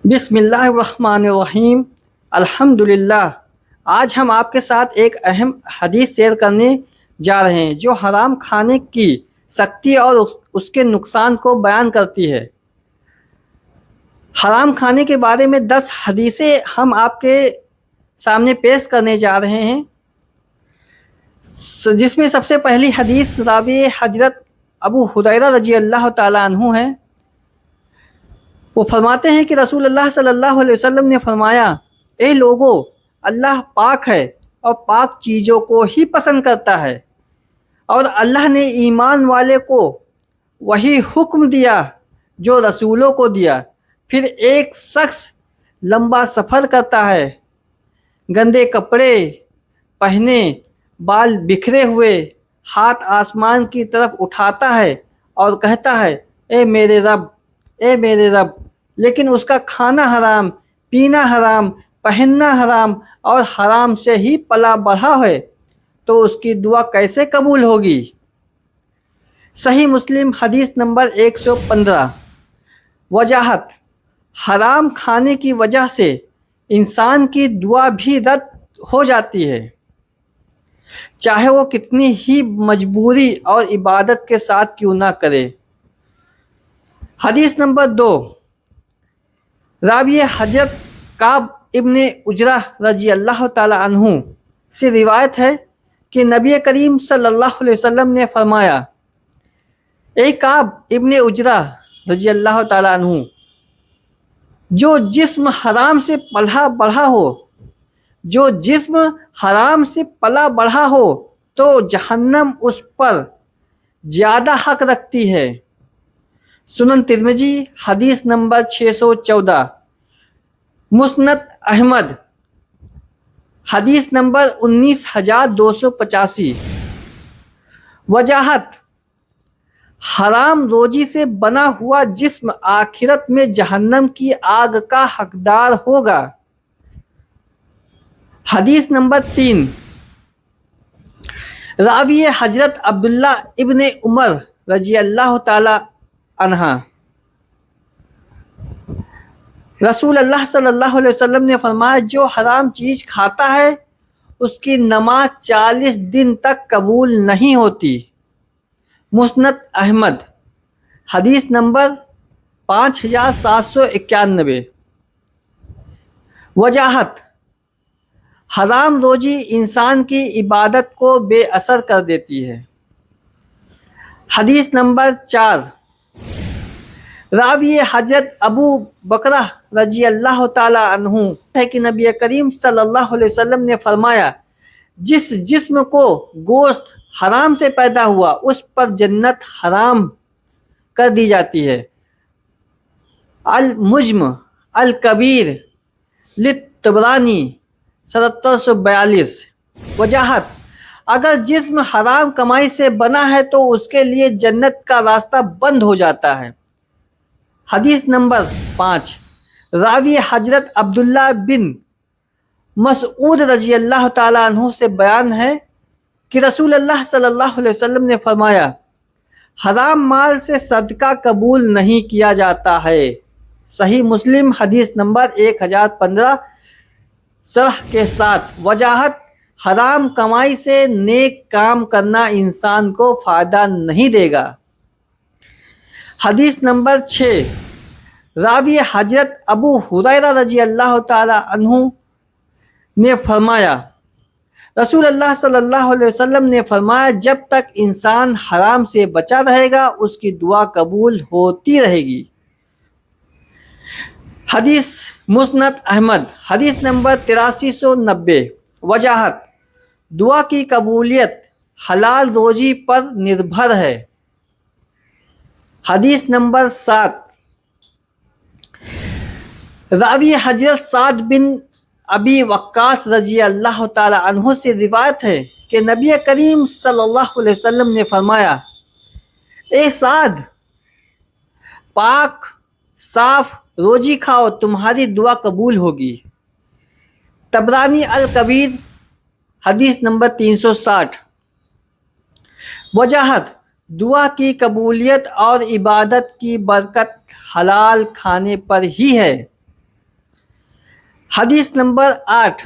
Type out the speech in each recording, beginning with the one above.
بسم اللہ الرحمن الرحیم۔ الحمدللہ۔ آج ہم آپ کے ساتھ ایک اہم حدیث شیئر کرنے جا رہے ہیں جو حرام کھانے کی سختی اور اس کے نقصان کو بیان کرتی ہے۔ حرام کھانے کے بارے میں 10 حدیثیں ہم آپ کے سامنے پیش کرنے جا رہے ہیں، جس میں سب سے پہلی حدیث راوی حضرت ابو ہریرہ رضی اللہ تعالیٰ عنہ ہے۔ وہ فرماتے ہیں کہ رسول اللہ صلی اللہ علیہ وسلم نے فرمایا، اے لوگو، اللہ پاک ہے اور پاک چیزوں کو ہی پسند کرتا ہے، اور اللہ نے ایمان والے کو وہی حکم دیا جو رسولوں کو دیا۔ پھر ایک شخص لمبا سفر کرتا ہے، گندے کپڑے پہنے، بال بکھرے ہوئے، ہاتھ آسمان کی طرف اٹھاتا ہے اور کہتا ہے، اے میرے رب، اے میرے رب، لیکن اس کا کھانا حرام، پینا حرام، پہننا حرام اور حرام سے ہی پلا بڑھا ہے، تو اس کی دعا کیسے قبول ہوگی؟ صحیح مسلم حدیث نمبر 115۔ وجاہت: حرام کھانے کی وجہ سے انسان کی دعا بھی رد ہو جاتی ہے، چاہے وہ کتنی ہی مجبوری اور عبادت کے ساتھ کیوں نہ کرے۔ حدیث نمبر 2، راوی حضرت کعب ابن عجرہ رضی اللہ تعالیٰ عنہ سے روایت ہے کہ نبی کریم صلی اللہ علیہ وسلم نے فرمایا، اے کعب ابن عجرہ رضی اللہ تعالیٰ عنہ، جو جسم حرام سے پلا بڑھا ہو، جو جسم حرام سے پلا بڑھا ہو تو جہنم اس پر زیادہ حق رکھتی ہے۔ سنن ترمذی حدیث نمبر 614۔ مسند احمد حدیث نمبر 19285۔ وجاہت: حرام روزی سے بنا ہوا جسم آخرت میں جہنم کی آگ کا حقدار ہوگا۔ حدیث نمبر 3، راوی حضرت عبداللہ ابن عمر رضی اللہ تعالی عنہ، رسول اللہ صلی اللہ علیہ وسلم نے فرمایا، جو حرام چیز کھاتا ہے اس کی نماز 40 دن تک قبول نہیں ہوتی۔ مسند احمد حدیث نمبر 5791۔ وجاہت: حرام روزی انسان کی عبادت کو بے اثر کر دیتی ہے۔ حدیث نمبر 4، راوی حضرت ابو بکرہ رضی اللہ تعالی عنہ ہے کہ نبی کریم صلی اللہ علیہ وسلم نے فرمایا، جس جسم کو گوشت حرام سے پیدا ہوا اس پر جنت حرام کر دی جاتی ہے۔ المجم الکبیر للطبرانی 7742۔ وجاہت: اگر جسم حرام کمائی سے بنا ہے تو اس کے لیے جنت کا راستہ بند ہو جاتا ہے۔ حدیث نمبر 5، راوی حضرت عبداللہ بن مسعود رضی اللہ تعالیٰ عنہ سے بیان ہے کہ رسول اللہ صلی اللہ علیہ وسلم نے فرمایا، حرام مال سے صدقہ قبول نہیں کیا جاتا ہے۔ صحیح مسلم حدیث نمبر 1015 شرح کے ساتھ۔ وجاہت: حرام کمائی سے نیک کام کرنا انسان کو فائدہ نہیں دے گا۔ حدیث نمبر 6، راوی حضرت ابو ہریرہ رضی اللہ تعالی عنہ نے فرمایا، رسول اللہ صلی اللہ علیہ وسلم نے فرمایا، جب تک انسان حرام سے بچا رہے گا اس کی دعا قبول ہوتی رہے گی۔ حدیث مسند احمد حدیث نمبر 8390۔ وجاہت: دعا کی قبولیت حلال روزی پر نربھر ہے۔ حدیث نمبر 7، راوی حضرت سعد بن ابی وقاص رضی اللہ تعالی عنہ سے روایت ہے کہ نبی کریم صلی اللہ علیہ وسلم نے فرمایا، اے سعد، پاک صاف روزی کھاؤ، تمہاری دعا قبول ہوگی۔ طبرانی الکبیر حدیث نمبر 360۔ وجاہت: دعا کی قبولیت اور عبادت کی برکت حلال کھانے پر ہی ہے۔ حدیث نمبر 8،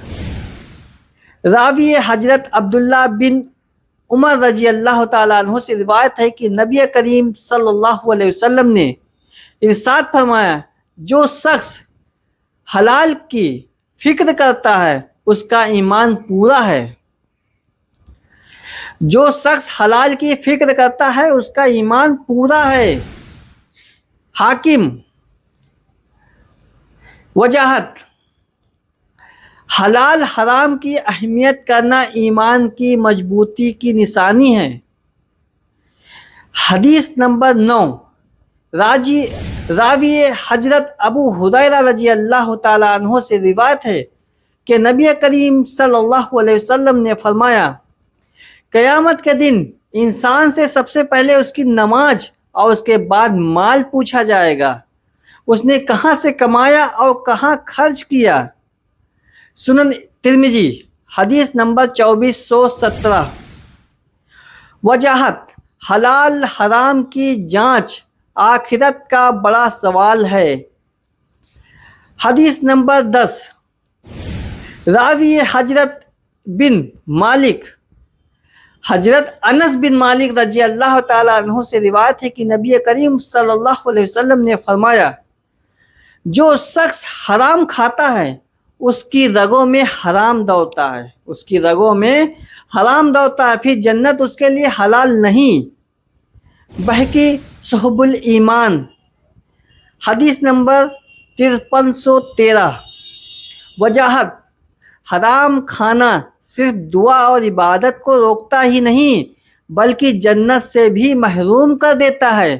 راوی حضرت عبداللہ بن عمر رضی اللہ تعالیٰ عنہ سے روایت ہے کہ نبی کریم صلی اللہ علیہ وسلم نے ارشاد فرمایا، جو شخص حلال کی فکر کرتا ہے اس کا ایمان پورا ہے۔ جو شخص حلال کی فکر کرتا ہے اس کا ایمان پورا ہے۔ حاکم۔ وجاہت: حلال حرام کی اہمیت کرنا ایمان کی مضبوطی کی نشانی ہے۔ حدیث نمبر 9، راوی حضرت ابو ہریرہ رضی اللہ تعالیٰ عنہ سے روایت ہے کہ نبی کریم صلی اللہ علیہ وسلم نے فرمایا، قیامت کے دن انسان سے سب سے پہلے اس کی نماز اور اس کے بعد مال پوچھا جائے گا، اس نے کہاں سے کمایا اور کہاں خرچ کیا۔ سنن ترمذی، حدیث نمبر 2417۔ وجاہت: حلال حرام کی جانچ آخرت کا بڑا سوال ہے۔ حدیث نمبر 10، راوی حضرت انس بن مالک رضی اللہ تعالیٰ عنہ سے روایت ہے کہ نبی کریم صلی اللہ علیہ وسلم نے فرمایا، جو شخص حرام کھاتا ہے اس کی رگوں میں حرام دوڑتا ہے، پھر جنت اس کے لیے حلال نہیں۔ بہقی صحب الایمان، حدیث نمبر 5313۔ وجاہت: حرام کھانا صرف دعا اور عبادت کو روکتا ہی نہیں بلکہ جنت سے بھی محروم کر دیتا ہے۔